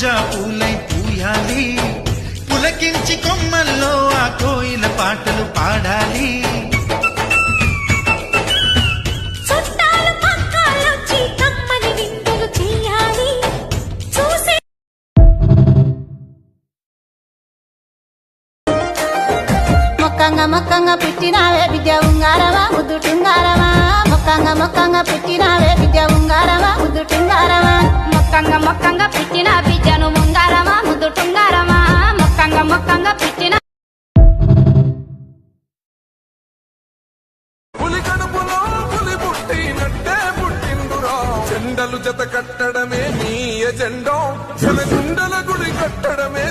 రోజా పూలై పూయాలి, పులకించి కొమ్మల్లో ఆ కోయిల పాటలు పాడాలి. మొక్కంగా మొక్కంగా పుట్టినావే బిడ్డ ఉంగారవా ముద్దుటుంగారవా, మొక్కంగా మొక్కంగా పుట్టినావే బిడ్డ ఉంగారవా ముద్దుటుంగారవా, మొక్కంగా మొక్కంగా పుట్టిన బిడ్డను ముంగారమా ముద్దుటుంగారమా, మొక్కంగా మొక్కంగా పుట్టిన పులి కడుపులో పులి పుట్టినట్టే పుట్టిందురా, జెండలు జత కట్టడమే నీ ఎజెండో, జనగుండల గుడి కట్టడమే